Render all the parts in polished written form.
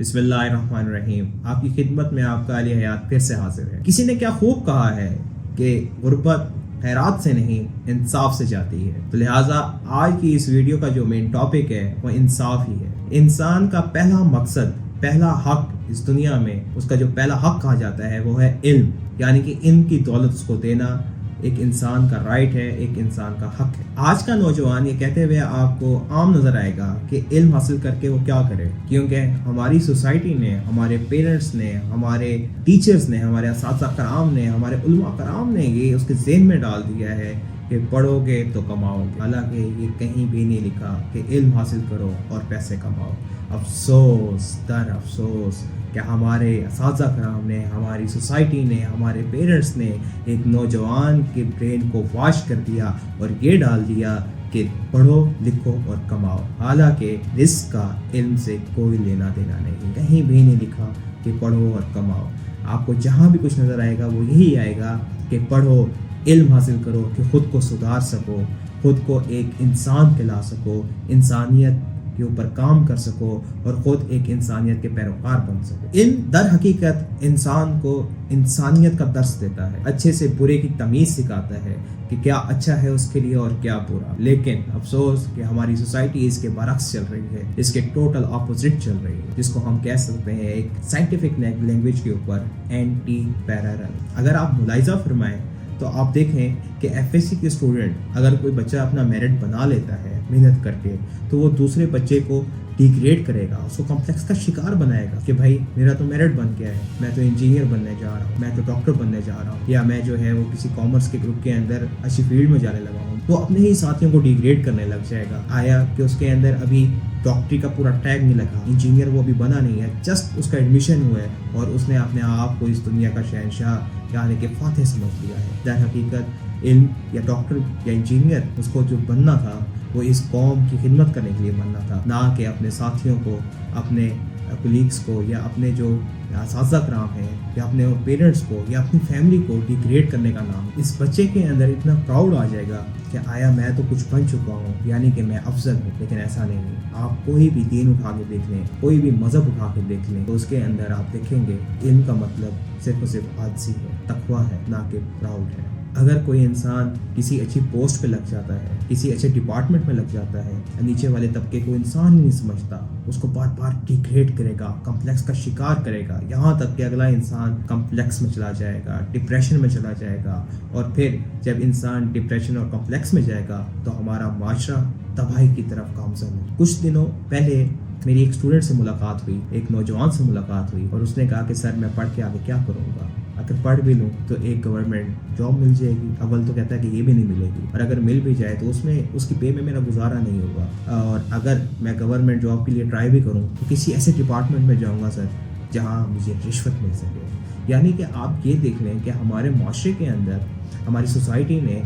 बिस्मिल्लाहिर्रहमानिर्रहीम। आपकी खिदमत में आपका अली हयात फिर से हाजिर है। किसी ने क्या खूब कहा है कि गुर्बत खैरात से नहीं इंसाफ से जाती है। तो लिहाजा आज की इस वीडियो का जो मेन टॉपिक है वो इंसाफ ही है। इंसान का पहला मकसद, पहला हक इस दुनिया में, उसका जो पहला हक कहा जाता है वो है इल्म, यानी कि इल्म की दौलत उसको देना एक इंसान का राइट है, एक इंसान का हक है। आज का नौजवान ये कहते हुए आपको आम नजर आएगा कि इल्म हासिल करके वो क्या करे, क्योंकि हमारी सोसाइटी ने, हमारे पेरेंट्स ने, हमारे टीचर्स ने, हमारे असातिज़ा कराम ने, हमारे उलमा कराम ने ये उसके ज़हन में डाल दिया है कि पढ़ोगे तो कमाओगे। हालांकि ये कहीं भी नहीं लिखा कि इल्म हासिल करो और पैसे कमाओ। अफसोस दर अफसोस कि हमारे असातिज़ा कराम ने, हमारी सोसाइटी ने, हमारे पेरेंट्स ने एक नौजवान के ब्रेन को वॉश कर दिया और ये डाल दिया कि पढ़ो लिखो और कमाओ। हालांकि रिस्क का इल्म से कोई लेना देना नहीं, कहीं भी नहीं लिखा कि पढ़ो और कमाओ। आपको जहाँ भी कुछ नज़र आएगा वो यही आएगा कि पढ़ो, इल्म हासिल करो कि ख़ुद को सुधार सको, ख़ुद को एक इंसान कहला सको, इंसानियत के ऊपर काम कर सको और ख़ुद एक इंसानियत के पैरोकार बन सको। इल्म दर हकीकत इंसान को इंसानियत का दर्स देता है, अच्छे से बुरे की तमीज़ सिखाता है कि क्या अच्छा है उसके लिए और क्या बुरा। लेकिन अफसोस कि हमारी सोसाइटी इसके बरक्स चल रही है, इसके टोटल अपोजिट चल रही है, जिसको हम कह सकते हैं एक साइंटिफिक लैंग्वेज के ऊपर एंटी पैरेलल। अगर आप मुलाहिजा फरमाएं तो आप देखें कि एफएससी के स्टूडेंट, अगर कोई बच्चा अपना मेरिट बना लेता है मेहनत करके, तो वो दूसरे बच्चे को डिग्रेड करेगा, उसको कॉम्प्लेक्स का शिकार बनाएगा कि भाई मेरा तो मेरिट बन गया है, मैं तो इंजीनियर बनने जा रहा हूँ, मैं तो डॉक्टर बनने जा रहा हूँ, या मैं जो है वो किसी कॉमर्स के ग्रुप के अंदर अच्छी फील्ड में जाने लगा हूँ। वो अपने ही साथियों को डिग्रेड करने लग जाएगा। आया कि उसके अंदर अभी डॉक्टरी का पूरा टैग नहीं लगा, इंजीनियर वो अभी बना नहीं है, जस्ट उसका एडमिशन हुआ है और उसने अपने आप को इस दुनिया का शहंशाह यानी कि फातिह समझ लिया है। दर हकीकत इल्म या डॉक्टर या इंजीनियर उसको जो बनना था वो इस कौम की खिदमत करने के लिए बनना था, ना कि अपने साथियों को, अपने कोलीग्स को, या अपने जो असातिज़ा कराम हैं, या अपने पेरेंट्स को, या अपनी फैमिली को डिग्रेड करने का नाम। इस बच्चे के अंदर इतना प्राउड आ जाएगा कि आया मैं तो कुछ बन चुका हूँ, यानी कि मैं अफजल हूँ। लेकिन ऐसा नहीं है। आप कोई भी दीन उठा के देख लें, कोई भी मज़हब उठा के देख लें, तो उसके अंदर आप देखेंगे इल्म का मतलब सिर्फ और सिर्फ आजिज़ी है, तकवा है, ना कि प्राउड है। अगर कोई इंसान किसी अच्छी पोस्ट पे लग जाता है, किसी अच्छे डिपार्टमेंट में लग जाता है, नीचे वाले तबके को इंसान ही नहीं समझता, उसको बार बार डिग्रेड करेगा, कॉम्प्लेक्स का शिकार करेगा, यहाँ तक कि अगला इंसान कॉम्प्लेक्स में चला जाएगा, डिप्रेशन में चला जाएगा। और फिर जब इंसान डिप्रेशन और कॉम्प्लेक्स में जाएगा तो हमारा माशरा तबाही की तरफ गामज़न है। कुछ दिनों पहले मेरी एक स्टूडेंट से मुलाकात हुई, एक नौजवान से मुलाकात हुई, और उसने कहा कि सर मैं पढ़ के आगे क्या करूँगा, अगर पढ़ भी लूँ तो एक गवर्नमेंट जॉब मिल जाएगी। अव्वल तो कहता है कि ये भी नहीं मिलेगी, और अगर मिल भी जाए तो उसमें उसकी पे में मेरा गुजारा नहीं होगा, और अगर मैं गवर्नमेंट जॉब के लिए ट्राई भी करूँ तो किसी ऐसे डिपार्टमेंट में जाऊँगा सर जहाँ मुझे रिश्वत मिल सके। यानी कि आप ये देख लें कि हमारे माशरे के अंदर हमारी सोसाइटी ने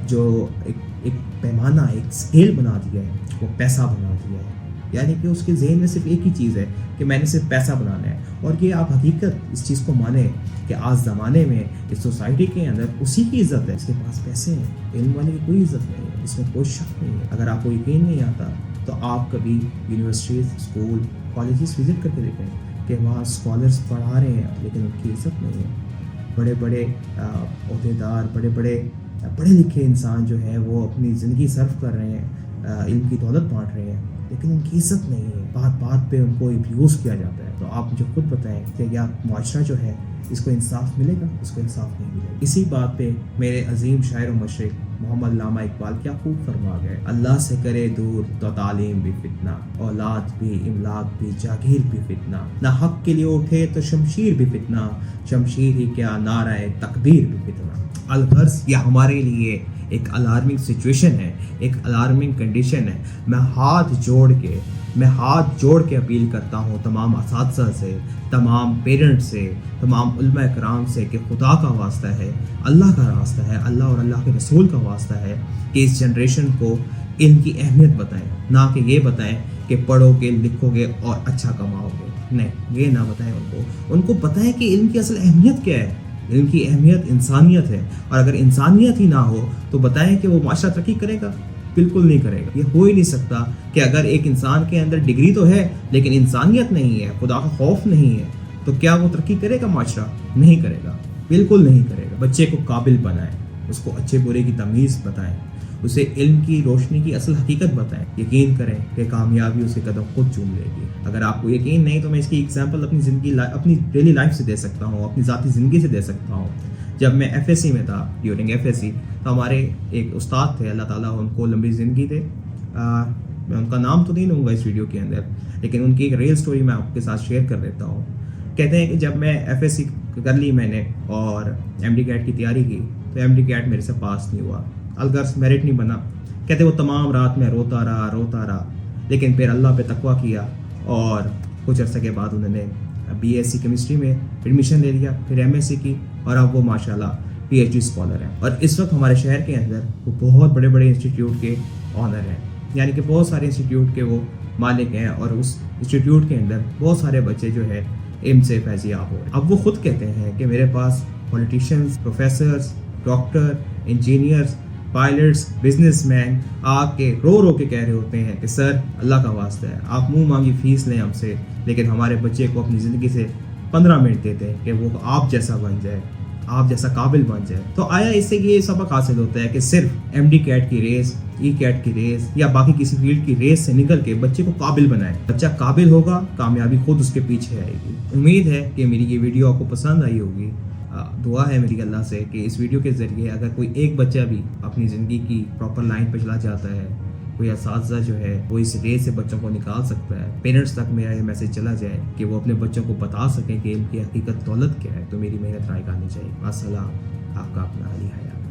जो एक पैमाना, एक स्केल बना दिया है, वो पैसा बना दिया है। यानी कि उसके ज़हन में सिर्फ एक ही चीज़ है कि मैंने सिर्फ पैसा बनाना है। और ये आप हकीकत इस चीज़ को माने कि आज ज़माने में इस सोसाइटी के अंदर उसी की इज़्ज़त है इसके पास पैसे हैं, इल्म वाले की कोई इज़्ज़त नहीं है, इसमें कोई शक नहीं है। अगर आपको यकीन नहीं आता तो आप कभी यूनिवर्सिटीज़, स्कूल, कॉलेजेस विज़िट करके देखें कि वहाँ स्कॉलर्स पढ़ा रहे हैं लेकिन उनकी इज़्ज़त नहीं है। बड़े बड़े ओहदेदार, पढ़े लिखे इंसान जो है वो अपनी ज़िंदगी सर्व कर रहे हैं, इल्म की दौलत बांट रहे हैं, लेकिन उनकी इज्जत नहीं है। बात बात पे उनको अब्यूज़ किया जाता है। तो आप मुझे खुद बताएं कि क्या माशरा जो है इसको इंसाफ मिलेगा? इसको इंसाफ नहीं मिलेगा। इसी बात पे मेरे अजीम शायर व मशरिक मोहम्मद अल्लामा इकबाल क्या खूब फरमा गए, अल्लाह से करे दूर तो तालीम भी फितना, औलाद भी, इमलाक भी, जागीर भी फितना, ना हक के लिए उठे तो शमशीर भी फितना, शमशीर ही क्या नाराए तकदीर भी फितना। अलगर्ज ये हमारे लिए एक अलार्मिंग सिचुएशन है, एक अलार्मिंग कंडीशन है। मैं हाथ जोड़ के अपील करता हूँ तमाम असातिज़ा से, तमाम पेरेंट्स से, तमाम उलमा कराम से कि खुदा का वास्ता है, अल्लाह का रास्ता है, अल्लाह और अल्लाह के रसूल का वास्ता है कि इस जनरेशन को इनकी अहमियत बताएं, ना कि ये बताएं कि पढ़ोगे लिखोगे और अच्छा कमाओगे। नहीं, ये ना बताएं उनको बताएं कि इल्म की असल अहमियत क्या है। इल्म की अहमियत इंसानियत है, और अगर इंसानियत ही ना हो तो बताएं कि वो माशरा तरक्की करेगा। بالکل نہیں کرے گا. یہ ہو ہی نہیں سکتا کہ اگر ایک انسان کے اندر ڈگری تو ہے لیکن انسانیت نہیں ہے, خدا کا خوف نہیں ہے, تو کیا وہ ترقی کرے گا؟ معاشرہ نہیں کرے گا, بالکل نہیں کرے گا. بچے کو قابل بنائیں, اس کو اچھے برے کی تمیز بتائیں, اسے علم کی روشنی کی اصل حقیقت بتائیں. یقین کریں کہ کامیابی اسے قدم خود چوم لے گی. اگر آپ کو یقین نہیں تو میں اس کی ایگزامپل اپنی ڈیلی لائف سے دے سکتا ہوں, اپنی ذاتی زندگی سے دے سکتا ہوں. جب میں ایف ایس سی میں تھا, ڈیورنگ ایف ایس سی, تو ہمارے ایک استاد تھے, اللہ تعالیٰ ان کو لمبی زندگی دے. میں ان کا نام تو نہیں لوں گا اس ویڈیو کے اندر, لیکن ان کی ایک ریئل سٹوری میں آپ کے ساتھ شیئر کر دیتا ہوں. کہتے ہیں کہ جب میں ایف ایس سی کر لی میں نے اور ایم ڈی کیٹ کی تیاری کی, تو ایم ڈی کیٹ میرے سے پاس نہیں ہوا, الغرض میرٹ نہیں بنا. کہتے وہ تمام رات میں روتا رہا, لیکن پھر اللہ پہ تقویٰ کیا اور کچھ عرصے کے بعد انہوں نے بی ایس سی کیمسٹری میں ایڈمیشن لے لیا, پھر ایم ایس سی کی, اور اب وہ ماشاءاللہ پی ایچ ڈی اسکالر ہیں. اور اس وقت ہمارے شہر کے اندر وہ بہت بڑے بڑے انسٹیٹیوٹ کے آنر ہیں, یعنی کہ بہت سارے انسٹیٹیوٹ کے وہ مالک ہیں, اور اس انسٹیٹیوٹ کے اندر بہت سارے بچے جو ہے علم سے فیض یاب ہو رہے ہیں. اب وہ خود کہتے ہیں کہ میرے پاس politicians, professors, doctor, engineers, pilots, businessman آ کے رو کے کہہ رہے ہوتے ہیں کہ سر اللہ کا واسطہ ہے آپ منہ مانگی فیس لیں ہم سے, لیکن ہمارے بچے کو اپنی زندگی سے 15 منٹ دیتے ہیں کہ وہ آپ جیسا بن جائے, آپ جیسا قابل بن جائے. تو آیا اس سے یہ سبق حاصل ہوتا ہے کہ صرف ایم ڈی کیٹ کی ریس, ای کیٹ کی ریس یا باقی کسی فیلڈ کی ریس سے نکل کے بچے کو قابل بنائے. بچہ قابل ہوگا, کامیابی خود اس کے پیچھے آئے گی. امید ہے کہ میری یہ ویڈیو آپ کو پسند آئی ہوگی. دعا ہے میری اللہ سے کہ اس ویڈیو کے ذریعے اگر کوئی ایک بچہ بھی اپنی زندگی کی پراپر لائن پہ چلا جاتا ہے, کوئی اساتذہ جو ہے وہ اس ریس سے بچوں کو نکال سکتا ہے, پیرنٹس تک میرا یہ میسج چلا جائے کہ وہ اپنے بچوں کو بتا سکیں کہ ان کی حقیقت دولت کیا ہے, تو میری محنت رائے گانی چاہیے. السلام, آپ کا اپنا علی حیات.